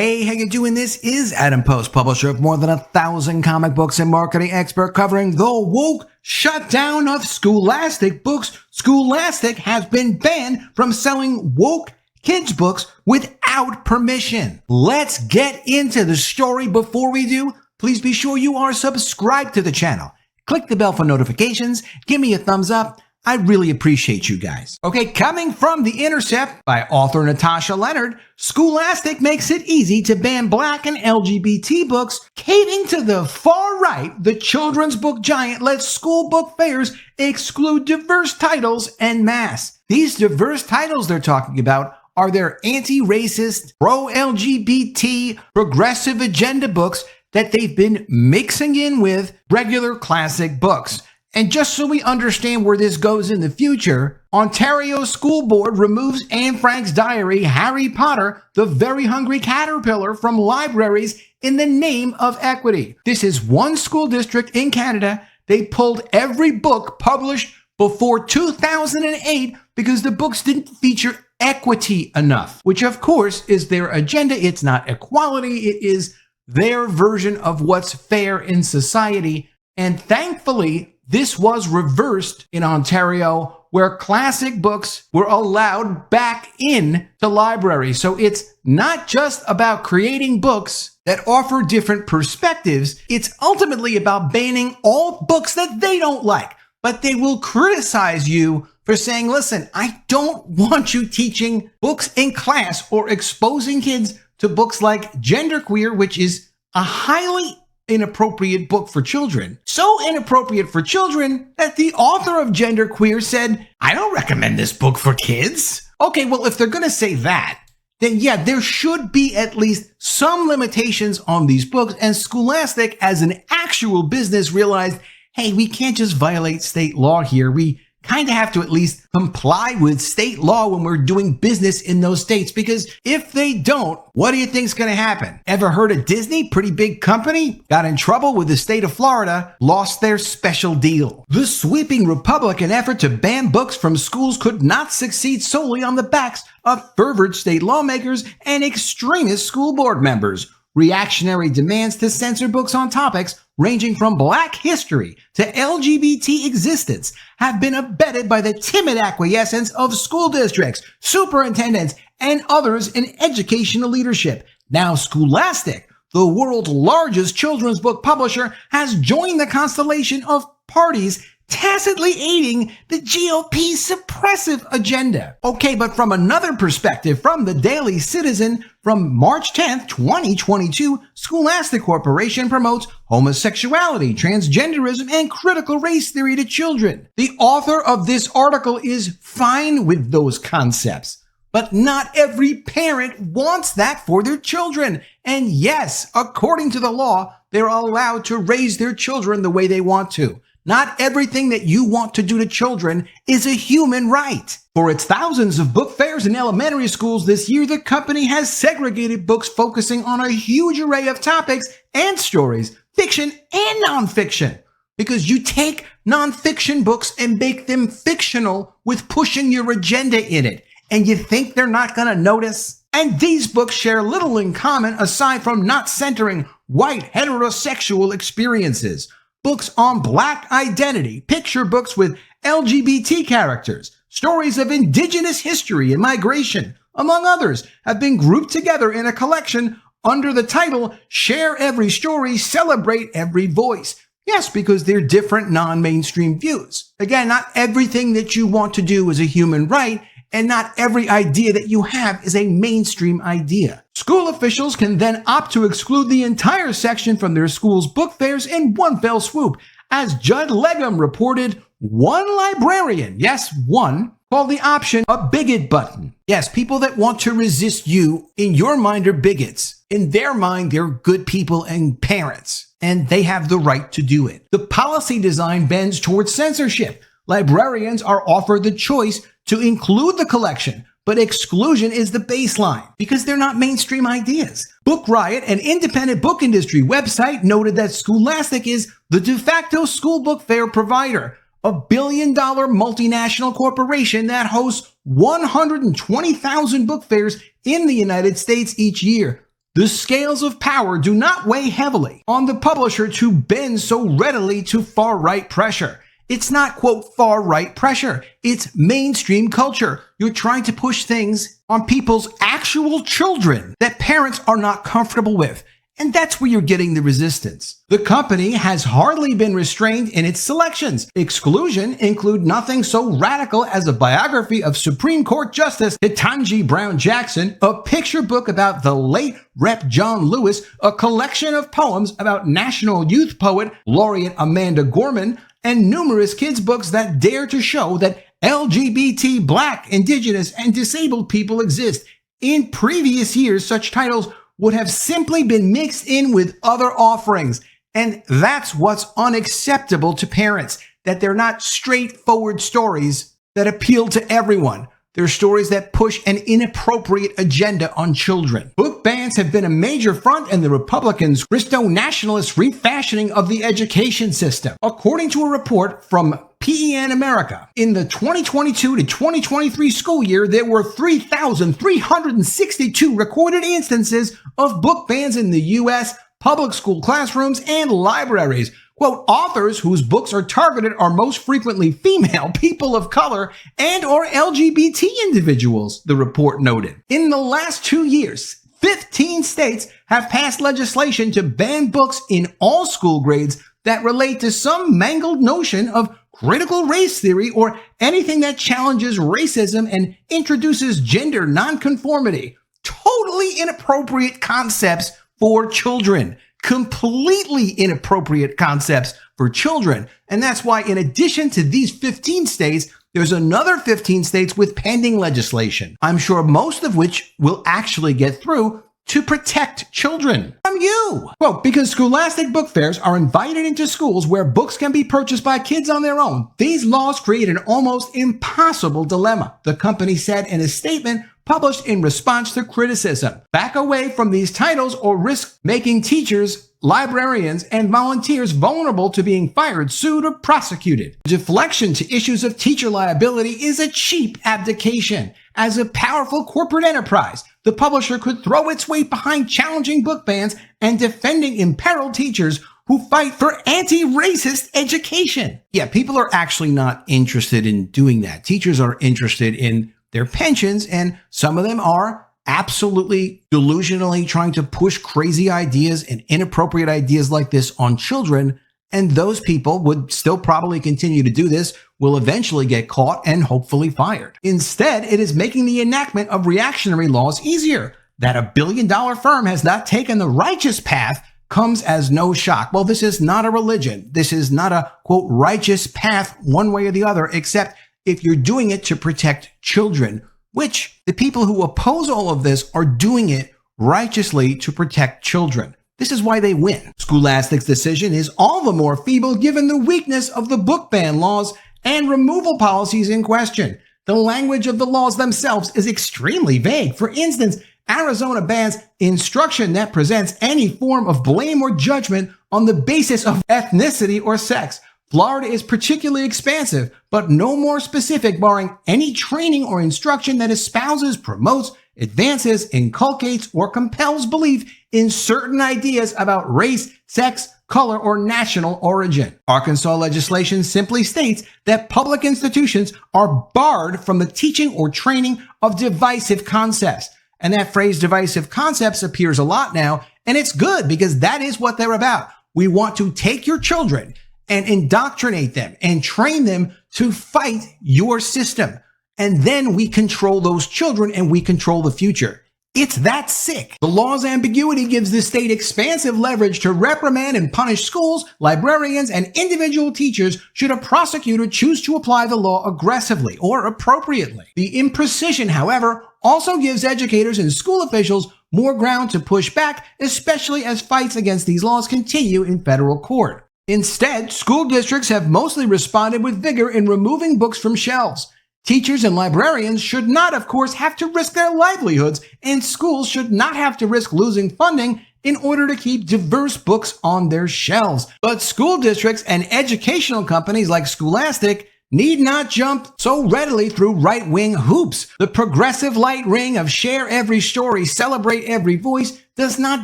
Hey, how you doing? This is Adam Post, publisher of more than 1,000 comic books and marketing expert covering the woke shutdown of Scholastic books. Scholastic has been banned from selling woke kids books without permission. Let's get into the story. Before we do, please be sure you are subscribed to the channel. Click the bell for notifications. Give me a thumbs up. I really appreciate you guys. Okay, coming from The Intercept by author Natasha Leonard, Scholastic makes it easy to ban Black and LGBT books. Caving to the far right, the children's book giant lets school book fairs exclude diverse titles en masse. These diverse titles they're talking about are their anti-racist, pro-LGBT, progressive agenda books that they've been mixing in with regular classic books. And just so we understand where this goes in the future, Ontario School Board removes Anne Frank's diary, Harry Potter, the Very Hungry Caterpillar, from libraries in the name of equity. This is one school district in Canada. They pulled every book published before 2008 because the books didn't feature equity enough, which of course is their agenda. It's not equality. It is their version of what's fair in society. And thankfully, this was reversed in Ontario, where classic books were allowed back in the library. So it's not just about creating books that offer different perspectives. It's ultimately about banning all books that they don't like. But they will criticize you for saying, listen, I don't want you teaching books in class or exposing kids to books like Genderqueer, which is a highly inappropriate book for children. So inappropriate for children that the author of Genderqueer said, I don't recommend this book for kids. Okay, well, if they're going to say that, then yeah, there should be at least some limitations on these books. And Scholastic, as an actual business, realized, hey, we can't just violate state law here. We kind of have to at least comply with state law when we're doing business in those states, because if they don't, what do you think's going to happen? Ever heard of Disney? Pretty big company, got in trouble with the state of Florida, lost their special deal. The sweeping Republican effort to ban books from schools could not succeed solely on the backs of fervent state lawmakers and extremist school board members. Reactionary demands to censor books on topics ranging from Black history to LGBT existence have been abetted by the timid acquiescence of school districts, superintendents, and others in educational leadership. Now Scholastic, the world's largest children's book publisher, has joined the constellation of parties tacitly aiding the GOP's suppressive agenda. Okay, but from another perspective, from the Daily Citizen, from March 10th, 2022, Scholastic Corporation promotes homosexuality, transgenderism, and critical race theory to children. The author of this article is fine with those concepts, but not every parent wants that for their children. And yes, according to the law, they're allowed to raise their children the way they want to. Not everything that you want to do to children is a human right. For its thousands of book fairs in elementary schools this year, the company has segregated books focusing on a huge array of topics and stories, fiction and nonfiction. Because you take nonfiction books and make them fictional with pushing your agenda in it. And you think they're not going to notice? And these books share little in common aside from not centering white heterosexual experiences. Books on Black identity, picture books with LGBT characters, stories of indigenous history and migration, among others, have been grouped together in a collection under the title, Share Every Story, Celebrate Every Voice. Yes, because they're different non-mainstream views. Again, not everything that you want to do is a human right, and not every idea that you have is a mainstream idea. School officials can then opt to exclude the entire section from their school's book fairs in one fell swoop. As Judd Legum reported, one librarian, yes, one, called the option a bigot button. Yes, people that want to resist you, in your mind, are bigots. In their mind, they're good people and parents, and they have the right to do it. The policy design bends towards censorship. Librarians are offered the choice to include the collection, but exclusion is the baseline because they're not mainstream ideas. Book Riot, an independent book industry website, noted that Scholastic is the de facto school book fair provider, a billion-dollar multinational corporation that hosts 120,000 book fairs in the United States each year. the scales of power do not weigh heavily on the publisher to bend so readily to far-right pressure. It's not, quote, far-right pressure. It's mainstream culture. You're trying to push things on people's actual children that parents are not comfortable with. And that's where you're getting the resistance. The company has hardly been restrained in its selections. Exclusion include nothing so radical as a biography of Supreme Court Justice Ketanji Brown Jackson, a picture book about the late Rep. John Lewis, a collection of poems about National Youth Poet Laureate Amanda Gorman, and numerous kids' books that dare to show that LGBT, Black, Indigenous, and disabled people exist. In previous years, such titles would have simply been mixed in with other offerings. And that's what's unacceptable to parents, that they're not straightforward stories that appeal to everyone. They're stories that push an inappropriate agenda on children. Book bans have been a major front in the Republicans' Christo-nationalist refashioning of the education system. According to a report from PEN America, in the 2022 to 2023 school year, there were 3,362 recorded instances of book bans in the U.S. public school classrooms and libraries. Quote, authors whose books are targeted are most frequently female, people of color, and or LGBT individuals, the report noted. In the last 2 years, 15 states have passed legislation to ban books in all school grades that relate to some mangled notion of critical race theory or anything that challenges racism and introduces gender nonconformity. Totally inappropriate concepts for children. Completely inappropriate concepts for children. And that's why, in addition to these 15 states, there's another 15 states with pending legislation, I'm sure most of which will actually get through to protect children from you. Well, because Scholastic book fairs are invited into schools where books can be purchased by kids on their own, these laws create an almost impossible dilemma, the company said in a statement published in response to criticism. Back away from these titles or risk making teachers, librarians, and volunteers vulnerable to being fired, sued, or prosecuted. Deflection to issues of teacher liability is a cheap abdication. As a powerful corporate enterprise, the publisher could throw its weight behind challenging book bans and defending imperiled teachers who fight for anti-racist education. Yeah, people are actually not interested in doing that. Teachers are interested in their pensions, and some of them are absolutely delusionally trying to push crazy ideas and inappropriate ideas like this on children. And those people would still probably continue to do this, will eventually get caught and hopefully fired. Instead, it is making the enactment of reactionary laws easier. That a billion-dollar firm has not taken the righteous path comes as no shock. Well, this is not a religion. This is not a, quote, righteous path one way or the other, except if you're doing it to protect children, which the people who oppose all of this are doing it righteously to protect children. This is why they win. Scholastic's decision is all the more feeble given the weakness of the book ban laws and removal policies in question. The language of the laws themselves is extremely vague. For instance, Arizona bans instruction that presents any form of blame or judgment on the basis of ethnicity or sex. Florida is particularly expansive, but no more specific, barring any training or instruction that espouses, promotes, advances, inculcates, or compels belief in certain ideas about race, sex, color, or national origin. Arkansas legislation simply states that public institutions are barred from the teaching or training of divisive concepts. And that phrase divisive concepts appears a lot now, and it's good because that is what they're about. We want to take your children and indoctrinate them and train them to fight your system. And then we control those children and we control the future. It's that sick. The law's ambiguity gives the state expansive leverage to reprimand and punish schools, librarians, and individual teachers should a prosecutor choose to apply the law aggressively or appropriately. The imprecision, however, also gives educators and school officials more ground to push back, especially as fights against these laws continue in federal court. Instead, school districts have mostly responded with vigor in removing books from shelves. Teachers and librarians should not, of course, have to risk their livelihoods, and schools should not have to risk losing funding in order to keep diverse books on their shelves. But school districts and educational companies like Scholastic need not jump so readily through right-wing hoops. The progressive light ring of share every story, celebrate every voice does not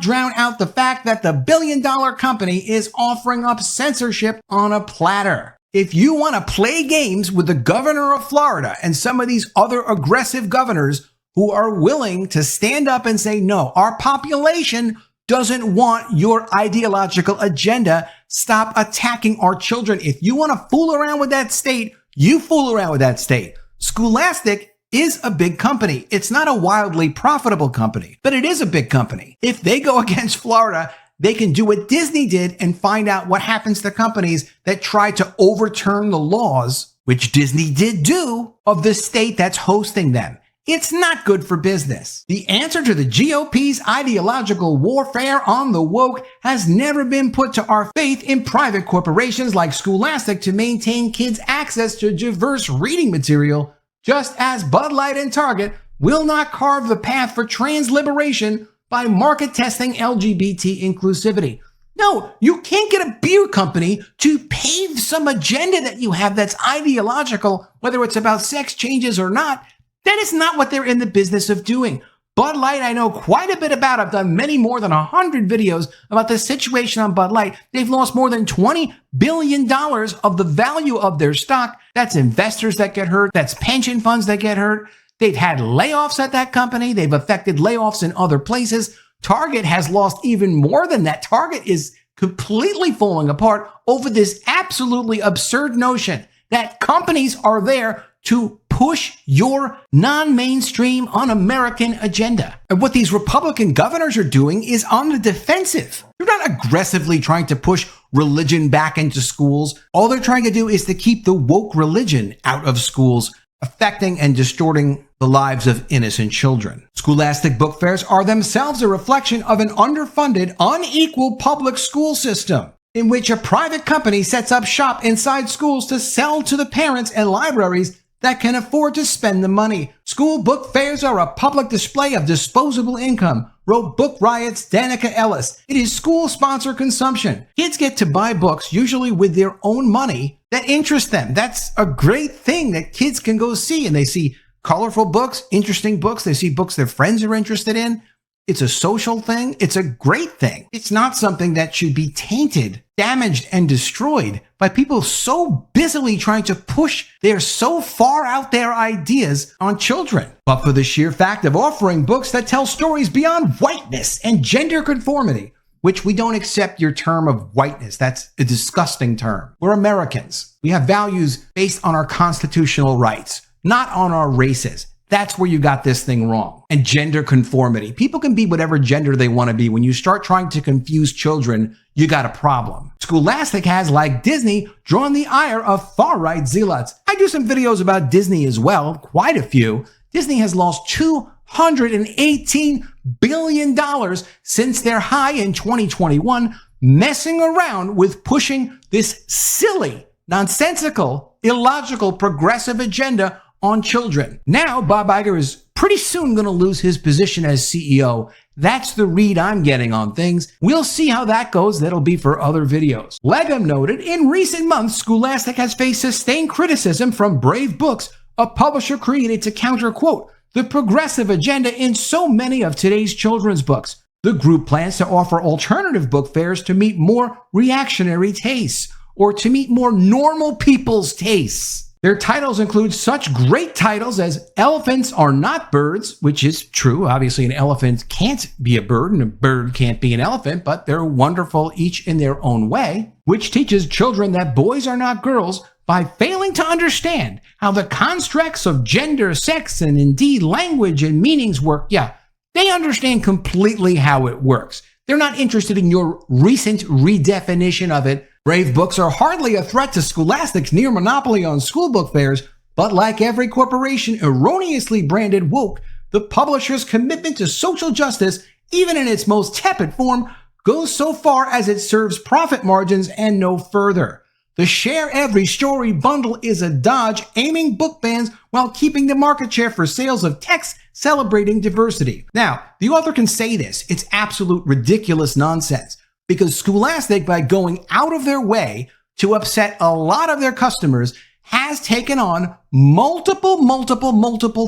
drown out the fact that the billion-dollar company is offering up censorship on a platter. If you want to play games with the governor of Florida and some of these other aggressive governors who are willing to stand up and say, no, our population doesn't want your ideological agenda, stop attacking our children. If you want to fool around with that state, you fool around with that state. Scholastic is a big company. It's not a wildly profitable company, but it is a big company. If they go against Florida, they can do what Disney did and find out what happens to companies that try to overturn the laws, which Disney did do, of the state that's hosting them. It's not good for business. The answer to the GOP's ideological warfare on the woke has never been put to our faith in private corporations like Scholastic to maintain kids' access to diverse reading material, just as Bud Light and Target will not carve the path for trans liberation by market testing LGBT inclusivity. No, you can't get a beer company to pave some agenda that you have that's ideological, whether it's about sex changes or not. That is not what they're in the business of doing. Bud Light, I know quite a bit about. I've done many more than 100 videos about the situation on Bud Light. They've lost more than $20 billion of the value of their stock. That's investors that get hurt. That's pension funds that get hurt. They've had layoffs at that company. They've affected layoffs in other places. Target has lost even more than that. Target is completely falling apart over this absolutely absurd notion that companies are there to push your non-mainstream, un-American agenda. And what these Republican governors are doing is on the defensive. They're not aggressively trying to push religion back into schools. All they're trying to do is to keep the woke religion out of schools, affecting and distorting the lives of innocent children. Scholastic book fairs are themselves a reflection of an underfunded, unequal public school system in which a private company sets up shop inside schools to sell to the parents and libraries that can afford to spend the money. School book fairs are a public display of disposable income, wrote Book Riot's Danica Ellis. It is school-sponsored consumption. Kids get to buy books, usually with their own money, that interest them. That's a great thing that kids can go see, and they see colorful books, interesting books. They see books their friends are interested in. It's a social thing. It's a great thing. It's not something that should be tainted, damaged, and destroyed by people so busily trying to push their so far out there ideas on children. But for the sheer fact of offering books that tell stories beyond whiteness and gender conformity, which we don't accept your term of whiteness. That's a disgusting term. We're Americans. We have values based on our constitutional rights, not on our races. That's where you got this thing wrong. And gender conformity. People can be whatever gender they want to be. When you start trying to confuse children, you got a problem. Scholastic has, like Disney, drawn the ire of far-right zealots. I do some videos about Disney as well, quite a few. Disney has lost $218 billion since their high in 2021, messing around with pushing this silly, nonsensical, illogical, progressive agenda on children. Now, Bob Iger is pretty soon going to lose his position as CEO. That's the read I'm getting on things. We'll see how that goes. That'll be for other videos. Legum noted, in recent months, Scholastic has faced sustained criticism from Brave Books, a publisher created to counter, quote, the progressive agenda in so many of today's children's books. The group plans to offer alternative book fairs to meet more reactionary tastes, or to meet more normal people's tastes. Their titles include such great titles as Elephants Are Not Birds, which is true. Obviously, an elephant can't be a bird, and a bird can't be an elephant, but they're wonderful each in their own way, which teaches children that boys are not girls by failing to understand how the constructs of gender, sex, and indeed language and meanings work. Yeah, they understand completely how it works. They're not interested in your recent redefinition of it. Brave Books are hardly a threat to Scholastic's near monopoly on school book fairs, but like every corporation erroneously branded woke, the publisher's commitment to social justice, even in its most tepid form, goes so far as it serves profit margins and no further. The Share Every Story bundle is a dodge aiming book bans while keeping the market share for sales of texts celebrating diversity. Now, the author can say this. It's absolute ridiculous nonsense. Because Scholastic, by going out of their way to upset a lot of their customers, has taken on multiple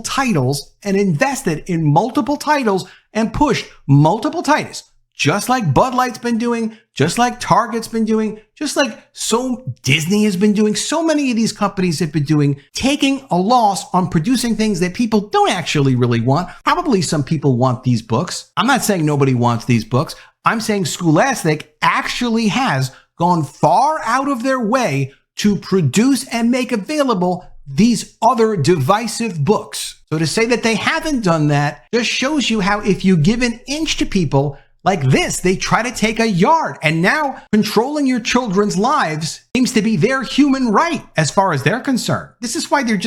titles and invested in multiple titles and pushed multiple titles, just like Bud Light's been doing, just like Target's been doing, just like Disney has been doing, so many of these companies have been doing, taking a loss on producing things that people don't actually really want. Probably some people want these books. I'm not saying nobody wants these books. I'm saying Scholastic actually has gone far out of their way to produce and make available these other divisive books. So to say that they haven't done that just shows you how if you give an inch to people like this, they try to take a yard. And now controlling your children's lives seems to be their human right as far as they're concerned. This is why you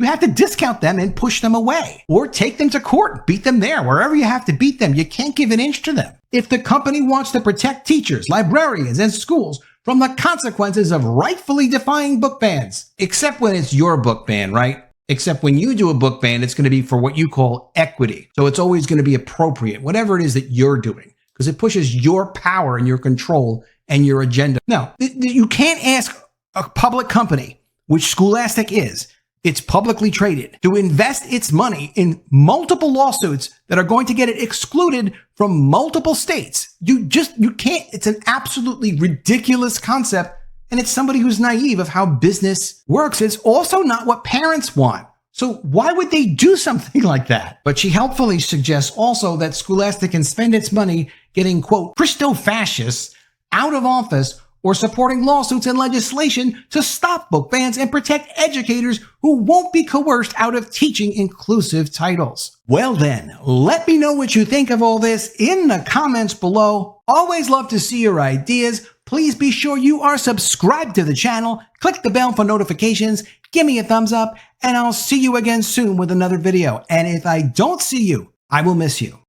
have to discount them and push them away, or take them to court, beat them there, wherever you have to beat them. You can't give an inch to them. If the company wants to protect teachers, librarians, and schools from the consequences of rightfully defying book bans, except when it's your book ban, right? Except when you do a book ban, it's going to be for what you call equity. So it's always going to be appropriate, whatever it is that you're doing, because it pushes your power and your control and your agenda. Now, you can't ask a public company, which Scholastic is, it's publicly traded, to invest its money in multiple lawsuits that are going to get it excluded from multiple states. You can't. It's an absolutely ridiculous concept. And it's somebody who's naive of how business works. It's also not what parents want. So why would they do something like that? But she helpfully suggests also that Scholastic can spend its money getting, quote, Christo-fascists out of office, or supporting lawsuits and legislation to stop book bans and protect educators who won't be coerced out of teaching inclusive titles. Well then, let me know what you think of all this in the comments below. Always love to see your ideas. Please be sure you are subscribed to the channel, click the bell for notifications, give me a thumbs up, and I'll see you again soon with another video. And if I don't see you, I will miss you.